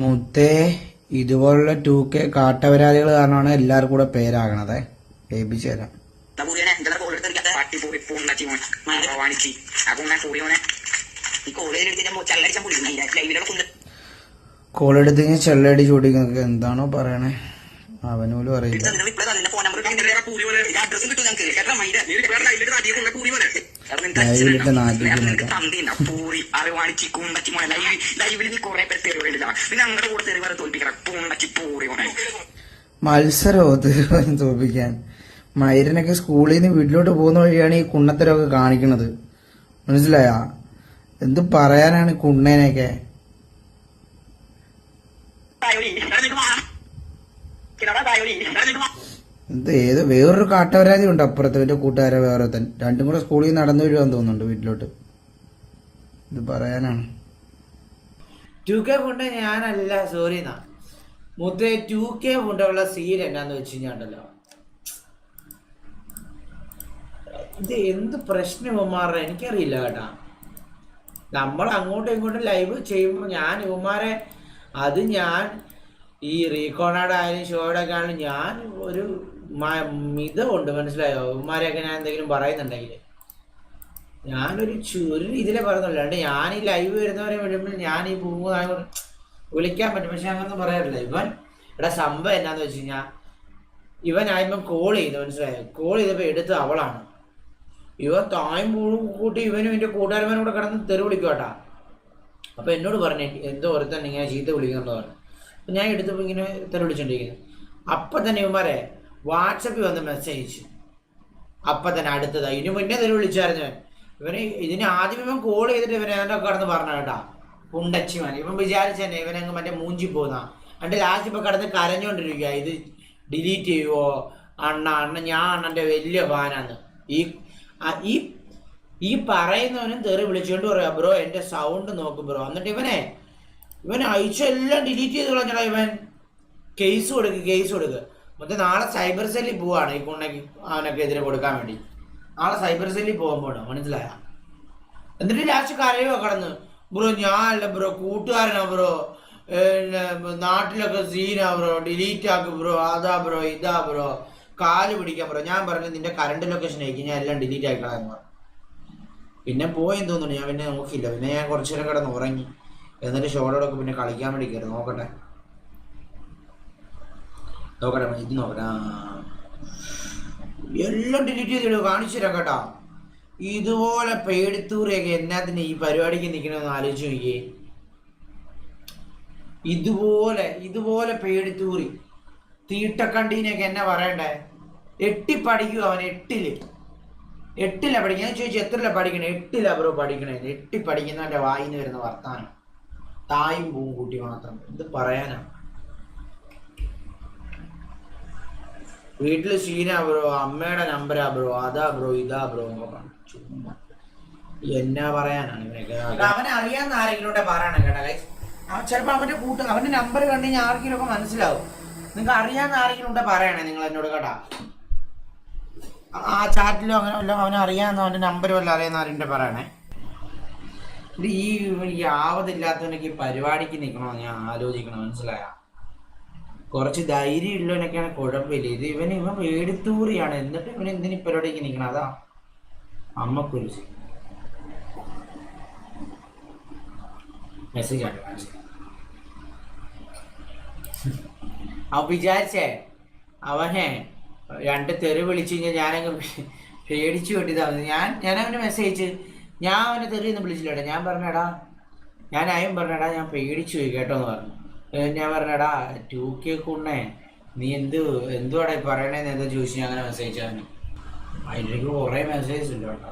മുത്തേ ഇതുപോലുള്ള 2K കാട്ടവരാളികൾ കാരണമാണ് എല്ലാവർക്കും കൂടെ പേരാകണത്. ഏൽപ്പിച്ചു തരാം. കോളെടുത്ത് കഴിഞ്ഞാൽ ചെള്ളടിച്ച് ഓടിക്കുന്നൊക്കെ എന്താണോ പറയണേ അവനോലും അറിയില്ല. ലൈവിലിട്ട് നാട്ടിക്കുന്നൊക്കെ മത്സരമോ തീർച്ചയായും തോൽപ്പിക്കാൻ. മൈരനൊക്കെ സ്കൂളിൽ നിന്ന് വീട്ടിലോട്ട് പോകുന്ന വഴിയാണ് ഈ കുണ്ണത്തരമൊക്കെ കാണിക്കണത്. മനസ്സിലായ? എന്ത് പറയാനാണ് കുണ്ണേനൊക്കെ. എന്ത് ഏത് വേറൊരു കാട്ടവരാതി ഉണ്ട് അപ്പുറത്ത്. എന്റെ കൂട്ടുകാരെ വേറെ തന്നെ രണ്ടും കൂടെ സ്കൂളിൽ നിന്ന് നടന്നു വരുവാന്ന് തോന്നുന്നുണ്ട് വീട്ടിലോട്ട്. ഇത് പറയാനാണ് 2K ഫുണ്ട് ഞാനല്ല, സോറി എന്നാ മുത്തേ. 2K ഫുണ്ടുള്ള സീൻ എന്നാന്ന് വെച്ച് കഴിഞ്ഞാണ്ടല്ലോ, ഇത് എന്ത് പ്രശ്നം എനിക്കറിയില്ല കേട്ടാ. നമ്മൾ അങ്ങോട്ടും ഇങ്ങോട്ടും ലൈവ് ചെയ്യുമ്പോൾ ഞാൻ ഇവന്മാരെ ഞാൻ ഈ റീകോണാടായാലും ഷോയുടെ ഒക്കെ ആണെങ്കിലും ഞാൻ ഒരു മിതമുണ്ട്, മനസ്സിലായോ? ഇവന്മാരെയൊക്കെ ഞാൻ എന്തെങ്കിലും പറയുന്നുണ്ടെങ്കിൽ ഞാനൊരു ഇതിലെ പറയുന്നുള്ളൂ. അല്ലാണ്ട് ഞാൻ ഈ ലൈവ് വരുന്നവരെ വിടുമ്പോൾ ഞാൻ ഈ പോകുന്നതായ വിളിക്കാൻ പറ്റും, പക്ഷെ അങ്ങനൊന്നും പറയാറില്ല. ഇവിടെ സംഭവം എന്നാന്ന് വെച്ച് കഴിഞ്ഞാൽ ഇവനായപ്പം കോൾ ചെയ്തു, മനസ്സിലായോ? കോൾ ചെയ്തപ്പോൾ എടുത്ത് അവളാണ്. ഇവൻ തായും കൂട്ടി ഇവനും എൻ്റെ കൂട്ടുകാരന്മാരും കൂടെ കിടന്ന് തെറി വിളിക്കും കേട്ടാ. അപ്പോൾ എന്നോട് പറഞ്ഞു എന്തോ ഒരുത്തൻ ഇങ്ങനെ ചീത്ത വിളിക്കുന്നുണ്ടോ പറഞ്ഞു. അപ്പം ഞാൻ എടുത്തപ്പോൾ ഇങ്ങനെ തെറി വിളിച്ചോണ്ടിരിക്കുന്നു. അപ്പം തന്നെ ഇവന്മാരെ വാട്സപ്പിൽ വന്ന് മെസ്സേജ് അയച്ചു. അപ്പം തന്നെ അടുത്തതാണ്. ഇതിന് മുന്നേ തെറി വിളിച്ചായിരുന്നു ഇവന്. ഇതിന് ആദ്യം ഇവൻ കോൾ ചെയ്തിട്ട് ഇവൻ എൻ്റെ കടന്ന് പറഞ്ഞു കേട്ടാ, പുണ്ടച്ചിമാൻ. ഇവൻ വിചാരിച്ചതന്നെ ഇവനങ്ങ് മറ്റേ മൂഞ്ചി പോകുന്ന. എന്നിട്ട് ലാസ്റ്റ് ഇപ്പം കിടന്ന് കരഞ്ഞോണ്ടിരിക്കുക, ഇത് ഡിലീറ്റ് ചെയ്യുമോ അണ്ണ ഞാൻ അണ്ണൻ്റെ വലിയ ഫാനാന്ന്. ഈ പറയുന്നവനും തെറി വിളിച്ചുകൊണ്ട് പറയാം, ബ്രോ എൻ്റെ സൗണ്ട് നോക്കും ബ്രോ. എന്നിട്ട് ഇവൻ അയച്ചെല്ലാം ഡിലീറ്റ് ചെയ്ത് കളഞ്ഞടാ. ഇവൻ കേസ് കൊടുക്കുക. മൊത്തം നാളെ സൈബർ സെല്ലിൽ പോവാണ് ഈ കുണ്ണയ്ക്ക് അവനൊക്കെ എതിരെ കൊടുക്കാൻ വേണ്ടി. നാളെ സൈബർ സെല്ലിൽ പോകാൻ പോകണം, മനസ്സിലായ? എന്നിട്ട് ലാസ്റ്റ് കരയോ കടന്ന്, ബ്രോ ഞാൻ അല്ല ബ്രോ, കൂട്ടുകാരനാ ബ്രോ, നാട്ടിലൊക്കെ സീനാ ബ്രോ, ഡിലീറ്റ് ആക്കും ബ്രോ, അതാ ബ്രോ ഇതാ ബ്രോ, കാല് പിടിക്കാൻ ബ്രോ. ഞാൻ പറഞ്ഞു നിന്റെ കറണ്ട് ലൊക്കേഷൻ ആയിരിക്കും, ഞാൻ എല്ലാം ഡിലീറ്റ് ആയിക്കളാന്ന് പറഞ്ഞു. പിന്നെ പോയെന്ന് തോന്നുന്നു. ഞാൻ പിന്നെ നോക്കിയില്ല. പിന്നെ ഞാൻ കുറച്ചു നേരം കിടന്ന് ഉറങ്ങി. എന്നിട്ട് ഷോളോടൊക്കെ പിന്നെ കളിക്കാൻ വേണ്ടി കയറി. നോക്കട്ടെ ഇത് നോക്കട്ടെ. എല്ലാം ഡിലീറ്റ് ചെയ്തിടുക, കാണിച്ചു തരാം കേട്ടോ. ഇതുപോലെ പേടിത്തൂറിയൊക്കെ എന്നാത്തിന് ഈ പരിപാടിക്ക് നിൽക്കണമെന്ന് ആലോചിച്ച് നോക്കിയേ. ഇതുപോലെ പേടിത്തൂറി തീട്ടക്കണ്ടീനൊക്കെ എന്നാ പറയണ്ടേ. 8 പഠിക്കുക അവൻ. 8 പഠിക്കുക. ഞാൻ ചോദിച്ചു എത്രല്ല പഠിക്കണേ? 8 ബ്രോ പഠിക്കണേ. 8 പഠിക്കുന്നവൻ്റെ വായിന്ന് വരുന്ന വർത്താനം തായും പൂവും കൂട്ടി മാത്രം. എന്ത് പറയാനാ? വീട്ടില് സീനാ ബ്രോ, അമ്മയുടെ നമ്പരാ ബ്രോ, അതാ ബ്രോ ഇതാ ബ്രോ എന്നൊക്കെ പറഞ്ഞു. ചുമ്മാ എന്നാ പറയാനാണ് ഇവനൊക്കെ. അവനെ അറിയാവുന്ന ആരെങ്കിലും പറയണം കേട്ടാ. ചിലപ്പോൾ അവന്റെ നമ്പർ കണ്ടു കഴിഞ്ഞാൽ ആർക്കെങ്കിലും ഒക്കെ മനസ്സിലാവും. നിങ്ങൾക്ക് അറിയാവുന്ന ആരെങ്കിലും ഉണ്ടെ പറയണേ നിങ്ങൾ എന്നോട് കേട്ടാ. ആ ചാറ്റിലോ അങ്ങനെ വല്ലതും അവനെ അറിയാവുന്ന അവൻ്റെ നമ്പർ വല്ല അറിയാവുന്ന ആരെങ്കിലും പറയണേ. ഇത് ഈ ആവതില്ലാത്തവനൊക്കെ ഈ പരിപാടിക്ക് നിൽക്കണമെന്ന് ഞാൻ ആലോചിക്കണം, മനസ്സിലായ? കുറച്ച് ധൈര്യം ഉള്ളവനൊക്കെയാണ് കുഴപ്പമില്ല. ഇവൻ പേടിത്തൂറിയാണ്. എന്നിട്ട് ഇവൻ എന്തിനീ പരിപാടിക്ക് നിൽക്കണം? അതാ അമ്മക്കൊരു മെസ്സേജ് ആണ്. അവൻ വിചാരിച്ചേ അവനെ 2 തെറി വിളിച്ചു കഴിഞ്ഞാൽ ഞാനങ്ങ് പേടിച്ചു കൊണ്ടിതാണ്. ഞാൻ അവന് മെസ്സേജ് അയച്ച് ഞാൻ അവനെ തെറിയൊന്നും വിളിച്ചില്ല. ഞാൻ പറഞ്ഞടാ, ഞാൻ പേടിച്ചു പോയി കേട്ടോ എന്ന് പറഞ്ഞു. ഞാൻ പറഞ്ഞടാ 2K കുണ്ണേ നീ എന്തുവാടാ പറയണേന്ന് എന്താ ചോദിച്ചു. ഞാൻ അങ്ങനെ മെസ്സേജ് അവന്. അതിലേക്ക് കുറേ മെസ്സേജസ് ഉണ്ട് കേട്ടോ.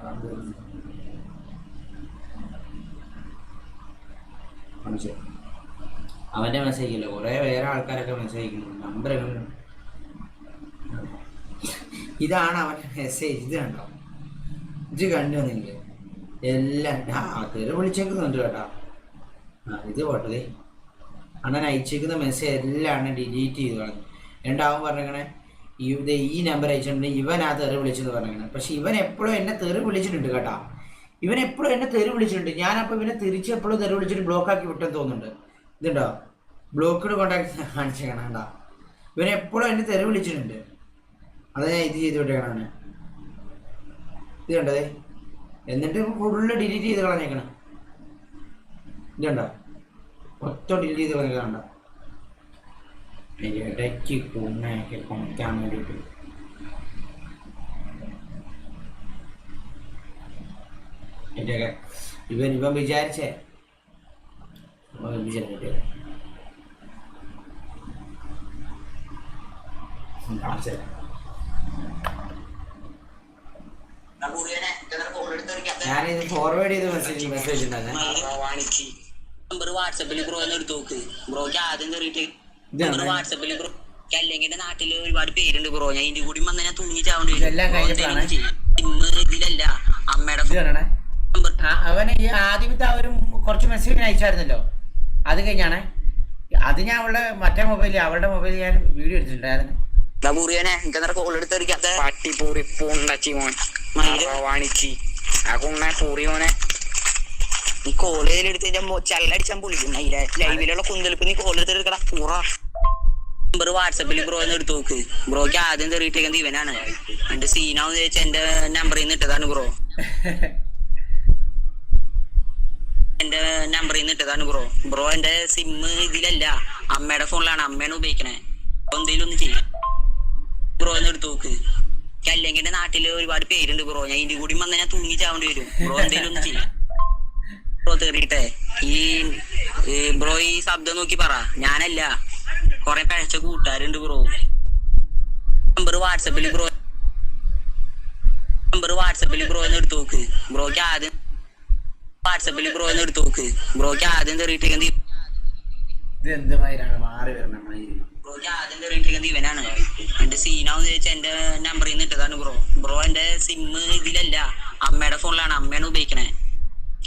അവൻ്റെ മെസ്സേജ് ഇല്ല, കുറേ വേറെ ആൾക്കാരൊക്കെ മെസ്സേജ് അയക്കുന്നുണ്ട്. നമ്പർ ഇതാണ് അവൻ്റെ മെസ്സേജ്. ഇത് കണ്ടോ? ഇത് കണ്ടു നിങ്ങൾ എല്ലാം തെറി വിളിച്ചേക്കുന്നുണ്ട് കേട്ടോ. ഇത് പോട്ടതേ അണ്ണൻ അയച്ചേക്കുന്ന മെസ്സേജ് എല്ലാം അണ്ണൻ ഡിലീറ്റ് ചെയ്ത് കളഞ്ഞു. രണ്ടാവും പറഞ്ഞേക്കണേ ഈ നമ്പർ അയച്ചിട്ടുണ്ടെങ്കിൽ ഇവൻ ആ തെറി വിളിച്ചെന്ന് പറഞ്ഞേക്കണേ. പക്ഷെ ഇവൻ എപ്പോഴും എന്നെ തെറി വിളിച്ചിട്ടുണ്ട് കേട്ടോ. ഇവൻ എപ്പോഴും എന്നെ തെറി വിളിച്ചിട്ടുണ്ട്. ഞാനപ്പോൾ ഇവനെ തിരിച്ച് എപ്പോഴും തെറി വിളിച്ചിട്ട് ബ്ലോക്ക് ആക്കി വിട്ടെന്ന് തോന്നുന്നുണ്ട്. ഇതുണ്ടോ? ബ്ലോക്കഡ് കോണ്ടാക്ട് കാണിച്ചേക്കണം കണ്ടാ. ഇവനെ എപ്പോഴും എന്നെ തെറി വിളിച്ചിട്ടുണ്ട്. അത് ഞാൻ ഇത് ചെയ്ത് വിട്ടേക്കാണ്. ഇത് കണ്ടതേ, എന്നിട്ട് ഫുള്ള് ഡിലീറ്റ് ചെയ്ത് കളഞ്ഞേക്കണം. ഇത് കണ്ട, മൊത്തം ഡിലീറ്റ് ചെയ്ത് കളഞ്ഞേക്കണ്ട. ഇടയ്ക്ക് കുണ്ണയൊക്കെ കൊണക്കാൻ വേണ്ടിയിട്ട് എന്റെയൊക്കെ ഇവൻ വിചാരിച്ചേ വിചാരിച്ചിട്ട് ഞാനിത് ഫോർവേഡ് ചെയ്ത് മെസ്സേജ് വാട്സപ്പിൽ ബ്രോ എടുത്ത് നോക്ക്. ബ്രോക്ക് ആദ്യം കയറിയിട്ട് വാട്സപ്പിൽ ബ്രോ അല്ലെങ്കിൽ നാട്ടില് ഒരുപാട് പേരുണ്ട് ബ്രോ. ഞാൻ ഇതിന്റെ കൂടി വന്നാൽ ഞാൻ തൂങ്ങി ചാവേണ്ടി വരും. ഇതിലല്ല അമ്മയുടെ അവന് ഈ ആദ്യത്തെ അവരും കുറച്ച് മെസ്സേജ് അയച്ചായിരുന്നല്ലോ. അത് കഴിഞ്ഞാണ് അത് ഞാൻ അവളുടെ മറ്റേ മൊബൈലിൽ അവളുടെ മൊബൈലിൽ ഞാൻ വീഡിയോ എടുത്തിട്ടുണ്ടായിരുന്നു. കോൾ എടുത്തെറിക്കാത്ത പട്ടിപ്പൂറി പൂണ്ടച്ചി മോൻ വാണിച്ചി ആ കുണ്ണ പൂറി മോനെ. നീ കോളേജിലെടുത്ത് ചല്ലടിച്ചാൻ പൊളിക്കും. ലൈവിലുള്ള കുന്തളിപ്പ് നീ കോൾ എടുത്തെടുക്കടാ പൂറ. നമ്പർ വാട്സപ്പിൽ ബ്രോ എടുത്ത് നോക്ക്. ബ്രോക്ക് ആദ്യം തെറിയിട്ടേക്കുന്നത് ഇവനാണ്. എന്റെ സീനാന്ന് ചോദിച്ചാൽ എന്റെ നമ്പറിൽ നിന്ന് ഇട്ടതാണ് ബ്രോ. എന്റെ നമ്പറിൽ നിന്ന് ഇട്ടതാണ് ബ്രോ. ബ്രോ എന്റെ സിം ഇതിലല്ല അമ്മയുടെ ഫോണിലാണ്. അമ്മയാണ് ഉപയോഗിക്കണേ. എന്തേലും ഒന്ന് ചെയ്യാം ബ്രോ എന്ന് എടുത്ത് നോക്ക്. അല്ലെങ്കിൽ എന്റെ നാട്ടില് ഒരുപാട് പേരുണ്ട് ബ്രോ. ഞാൻ ഇതിന്റെ കൂടി വന്നാൽ ഞാൻ തൂങ്ങി ചാവേണ്ടി വരും. ബ്രോ എന്തേലും ഒന്ന് ചെയ്യാം ബ്രോ. തെറിയിട്ടെ ഈ ബ്രോ ഈ ശബ്ദം നോക്കി പറ. ഞാനല്ല, കൊറേ പഴച്ച കൂട്ടുകാരുണ്ട് ബ്രോ. നമ്പർ വാട്സപ്പിൽ ബ്രോ എന്ന് എടുത്ത് നോക്ക്. ബ്രോക്ക് ആദ്യം വാട്സപ്പിൽ ബ്രോ എന്ന് എടുത്ത് നോക്ക്. ബ്രോക്ക് ആദ്യം തെറിയിട്ടേക്കുന്നത് ബ്രോക്ക് ആദ്യം തെറിയിട്ടേക്കുന്നത് ഇവനാണ്. എന്റെ സീനാന്ന് ചോദിച്ചാൽ എന്റെ നമ്പറിൽ നിന്ന് ഇട്ടതാണ് ബ്രോ. ബ്രോ എന്റെ സിം ഇതിലല്ല അമ്മയുടെ ഫോണിലാണ്. അമ്മയാണ് ഉപയോഗിക്കണേ.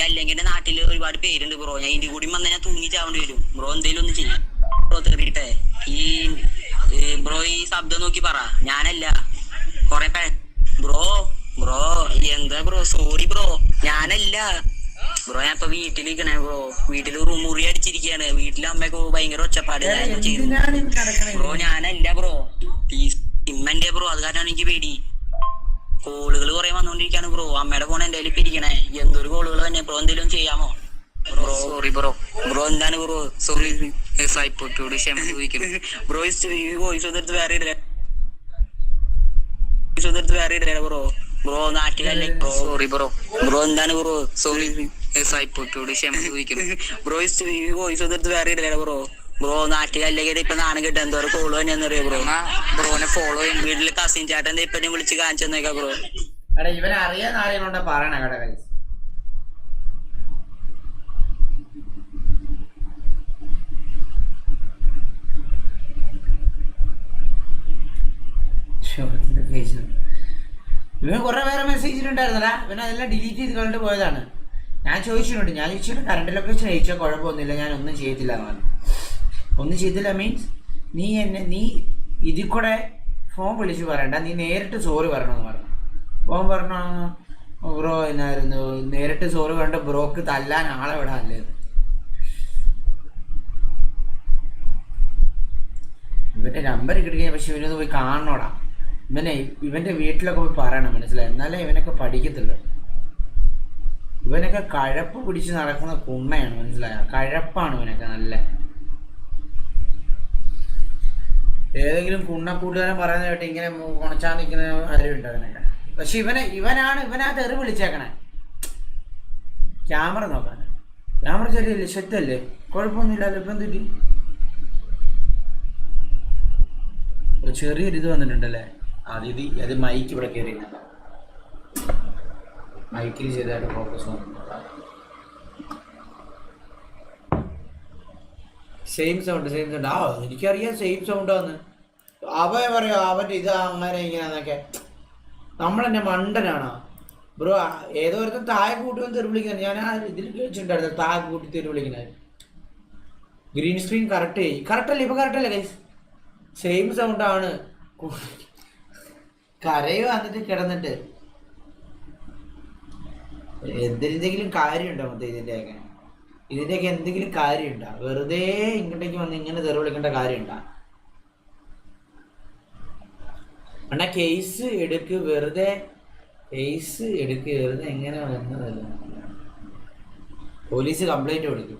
അല്ലെങ്കിൽ എന്റെ നാട്ടില് ഒരുപാട് പേരുണ്ട് ബ്രോ. ഞാൻ ഇതിന്റെ കൂടി വന്നാൽ ഞാൻ തൂങ്ങി ചാവേണ്ടി വരും. ബ്രോ എന്തേലും ഒന്ന് ചെയ്യാം ബ്രോ. തെറിയിട്ടെ ഈ ബ്രോ ഈ ശബ്ദം നോക്കി പറ. ഞാനല്ല, കൊറേ ബ്രോ എന്താ ബ്രോ? സോറി ബ്രോ, ഞാനല്ല ബ്രോ. ഞാൻ ഇപ്പൊ വീട്ടിലിരിക്കണേ ബ്രോ. വീട്ടില് മുറി അടിച്ചിരിക്കയാണ്. വീട്ടിലെ അമ്മയൊക്കെ ഭയങ്കര ഒച്ചപ്പാട് ബ്രോ. ഞാനല്ല ബ്രോ. പ്ലീസ് ഇമ്മന്റെ ബ്രോ. അത് കാരണമാണ് എനിക്ക് പേടി. കോളുകൾ കുറെ വന്നോണ്ടിരിക്കാണ് ബ്രോ. അമ്മയുടെ ഫോൺ എന്റെ കയ്യിൽ ഇപ്പൊ ഇരിക്കണേ. എന്തൊരു കോളുകൾ തന്നെ ബ്രോ. എന്തെങ്കിലും ചെയ്യാമോ ബ്രോ? Sorry bro. ബ്രോ എന്താണ് ബ്രോ? സോറി സായിപ്പോട്ടോട് ക്ഷമ ചോദിക്കുന്നു ബ്രോ. വോയിസ് ഒന്നെടുത്ത് വേറെ ഇടല ബ്രോ. ബ്രോ നാട്ടിലല്ലേ ബ്രോ. Sorry bro. ബ്രോ എന്താണ് ബ്രോ? സോറി സായിപ്പോട്ടോട് ക്ഷമ ചോദിക്കുന്നു ബ്രോ. വോയിസ് ഒന്നെടുത്ത് വേറെ ഇടല ബ്രോ. ബ്രോ നാട്ടിലല്ലെങ്കിൽ ഇപ്പൊ നാണം കിട്ടാൻ എന്തോരം കോള് തന്നെയാന്നറിയോ ബ്രോ. ബ്രോനെ ഫോളോ ചെയ്യും. വീട്ടില് കസിൻ ചേട്ടൻ ഇപ്പൊ വിളിച്ച് കാണിച്ചു തന്നേക്കാ ബ്രോ. ഇവനെ അറിയാൻ ആരെയും പറയണ കട ഇവന് കുറെ വേറെ മെസ്സേജ് ഉണ്ടായിരുന്നല്ല. ഇവൻ അതെല്ലാം ഡിലീറ്റ് ചെയ്ത് കളഞ്ഞിട്ട് പോയതാണ്. ഞാൻ ചോദിച്ചിട്ടുണ്ട് കറണ്ട് ലൊക്കേഷൻ അയച്ചാൽ കുഴപ്പമൊന്നുമില്ല, ഞാൻ ഒന്നും ചെയ്തില്ല എന്നാണ്. ഒന്നും ചെയ്തില്ല മീൻസ് നീ ഇതിൽ കൂടെ ഫോൺ വിളിച്ച് പറയണ്ട, നീ നേരിട്ട് സോറി പറയണമെന്ന് പറഞ്ഞു. ഫോൺ പറഞ്ഞു ബ്രോ എന്നായിരുന്നു, നേരിട്ട് സോറി പറയണ്ട, ബ്രോക്ക് തല്ലാൻ ആളെ വിടാനല്ലേ. ഇവന്റെ നമ്പർ കിട്ടിക്കഴിഞ്ഞാൽ പക്ഷെ ഇവനൊന്ന് പോയി കാണണോടാ. ഇവന്റെ വീട്ടിലൊക്കെ പോയി പറയണം, മനസ്സിലായി? എന്നാലേ ഇവനൊക്കെ പഠിക്കത്തില്ല. ഇവനൊക്കെ കഴപ്പ് പിടിച്ച് നടക്കുന്ന കുണ്ണയാണ്, മനസ്സിലായ? കഴപ്പാണ് ഇവനൊക്കെ നല്ല. ഏതെങ്കിലും കുണ്ണ കൂട്ടുകാരൻ പറയുന്ന കേട്ട് ഇങ്ങനെ കുണച്ചാൻ നിൽക്കുന്ന ആരുണ്ട് അവനൊക്കെ. പക്ഷെ ഇവനാ തെറി വിളിച്ചേക്കണേ. ക്യാമറ നോക്കാൻ, ക്യാമറ ശരിയല്ലേ, ശക്തല്ലേ, കുഴപ്പമൊന്നുമില്ലല്ലോ. ഇപ്പം എന്തിട്ട് ചെറിയൊരിത് വന്നിട്ടുണ്ടല്ലേ. അത് മൈക്ക് ഇവിടെ കയറി മൈക്കിൽ ചെയ്തായിട്ട് ഫോക്കസ് വന്നിട്ടുണ്ട്. സെയിം സൗണ്ട് ആ എനിക്കറിയാം സെയിം സൗണ്ടാന്ന്. പറയാ അവൻ്റെ ഇത് അങ്ങനെ ഇങ്ങനെന്നൊക്കെ. നമ്മളെന്നെ മണ്ടനാണോ ബ്രോ? ഏതോ ഒരുത്തൻ താഴെ കൂട്ടി വന്ന് തെറി വിളിക്കുന്നത്. ഞാൻ ആ ഇതിൽ വെച്ചിട്ടുണ്ടായിരുന്നു, താഴെ കൂട്ടി തെറി വിളിക്കുന്നത്. ഗ്രീൻ സ്ക്രീൻ കറക്റ്റല്ലേ? ഇപ്പൊ കറക്റ്റല്ലേ ഗൈസ്? സെയിം സൗണ്ടാണ്. കരയോ വന്നിട്ട് കിടന്നിട്ട് എന്തെങ്കിലും കാര്യമുണ്ടോ മൊത്തം ഇതിൻ്റെയൊക്കെ? ഇതിൻ്റെയൊക്കെ എന്തെങ്കിലും കാര്യമുണ്ടോ? വെറുതെ ഇങ്ങോട്ടേക്ക് വന്ന് ഇങ്ങനെ തെറി വിളിക്കേണ്ട കാര്യമുണ്ടോ? അണ്ണാ കേസ് എടുക്ക് വെറുതെ എങ്ങനെ വന്നതല്ല. പോലീസ് കംപ്ലൈന്റ് കൊടുക്കും.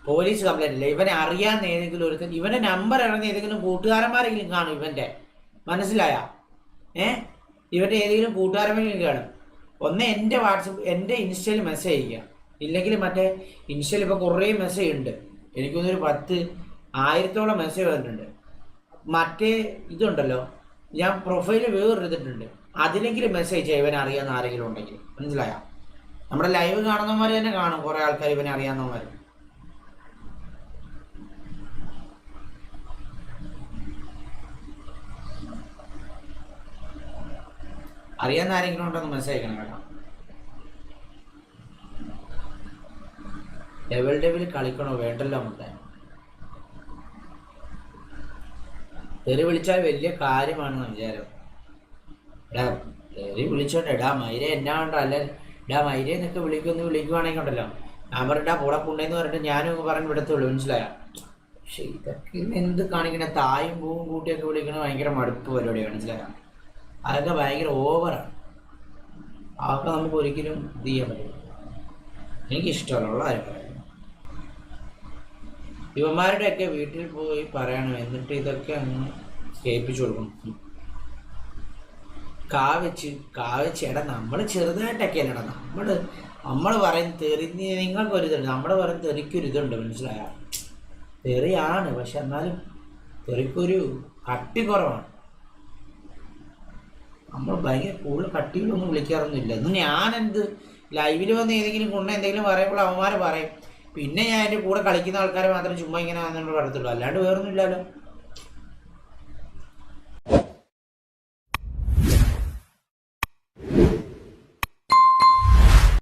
പോലീസ് കംപ്ലൈന്റ് ഇല്ല, ഇവനെ അറിയാവുന്ന ഏതെങ്കിലും ഒരുത്തൻ, ഇവന്റെ നമ്പർ ഇറങ്ങി ഏതെങ്കിലും കൂട്ടുകാരന്മാരെങ്കിലും കാണും ഇവന്റെ, മനസ്സിലായ? ഇവന്റെ ഏതെങ്കിലും കൂട്ടുകാരന്മാരെങ്കിലും കാണും. ഒന്ന് എൻ്റെ വാട്സപ്പ്, എൻ്റെ ഇൻസ്റ്റയിൽ മെസ്സേജ് അയക്കുക, ഇല്ലെങ്കിൽ മറ്റേ ഇൻസ്റ്റയിൽ ഇപ്പോൾ കുറേ മെസ്സേജ് ഉണ്ട്, എനിക്കൊന്നൊരു 10,000-ഓളം മെസ്സേജ് വന്നിട്ടുണ്ട്. മറ്റേ ഇതുണ്ടല്ലോ, ഞാൻ പ്രൊഫൈല് വേറെടുത്തിട്ടുണ്ട്, അതിലെങ്കിലും മെസ്സേജ് ചെയ്യാം ഇവനെ അറിയാവുന്ന ആരെങ്കിലും ഉണ്ടെങ്കിൽ, മനസ്സിലായ? നമ്മുടെ ലൈവ് കാണുന്നവന്മാർ തന്നെ കാണും കുറേ ആൾക്കാർ ഇവനെ അറിയാവുന്നവന്മാർ. അറിയാവുന്ന ആരെങ്കിലും ഉണ്ടെന്ന് മെസ്സേജ് അയക്കണം കേട്ടോ. ഡെവിൽ കളിക്കണോ വേണ്ടല്ലോ മുട്ടേ. തെറി വിളിച്ചാൽ വലിയ കാര്യമാണെന്ന് വിചാരം. എടാ തെറി വിളിച്ചോണ്ട് എടാ മൈര എന്നാ ഉണ്ടോ, അല്ല എടാ മൈര എന്നൊക്കെ വിളിക്കുവാണെങ്കിൽ ഉണ്ടല്ലോ, ഞാൻ പറഞ്ഞിട്ടാ കൂടെ കൊണ്ടേന്ന് പറഞ്ഞിട്ട് ഞാനും പറഞ്ഞ് വിടത്തുള്ളൂ, മനസ്സിലായ? പക്ഷെ ഇതൊക്കെ എന്ത് കാണിക്കണ, തായും പൂവും കൂട്ടിയൊക്കെ വിളിക്കണ ഭയങ്കര മടുപ്പ് പരിപാടിയാണ്, മനസ്സിലായ? അതൊക്കെ ഭയങ്കര ഓവറാണ്. അതൊക്കെ നമുക്ക് ഒരിക്കലും ഇത് ചെയ്യാൻ പറ്റില്ല. എനിക്കിഷ്ടമല്ല കാര്യം പറയാം. ഇവന്മാരുടെയൊക്കെ വീട്ടിൽ പോയി പറയണം, എന്നിട്ട് ഇതൊക്കെ അങ്ങ് കേൾപ്പിച്ചു കൊടുക്കണം. കാവച്ച് എടാ നമ്മൾ ചെറുതായിട്ടൊക്കെ അല്ലടാ, നമ്മൾ പറയുന്ന തെറി, നിങ്ങൾക്കൊരിതുണ്ട്, നമ്മുടെ പറയുന്ന തെറിക്കൊരിതുണ്ട്, മനസ്സിലായ? തെറിയാണ്, പക്ഷെ എന്നാലും തെറിക്കൊരു കട്ടി കുറവാണ്. നമ്മൾ ഭയങ്കര കൂടുതൽ കട്ടികളൊന്നും വിളിക്കാറൊന്നുമില്ല. ഇന്ന് ഞാനെന്ത് ലൈവിൽ വന്ന് ഏതെങ്കിലും കൊണ്ട എന്തെങ്കിലും പറയുമ്പോൾ അവന്മാർ പറയും, പിന്നെ ഞാൻ എൻ്റെ കൂടെ കളിക്കുന്ന ആൾക്കാരെ മാത്രം ചുമ്മാ ഇങ്ങനെ വന്നിട്ട് പറയത്തുള്ളൂ, അല്ലാണ്ട് വേറൊന്നും ഇല്ലല്ലോ.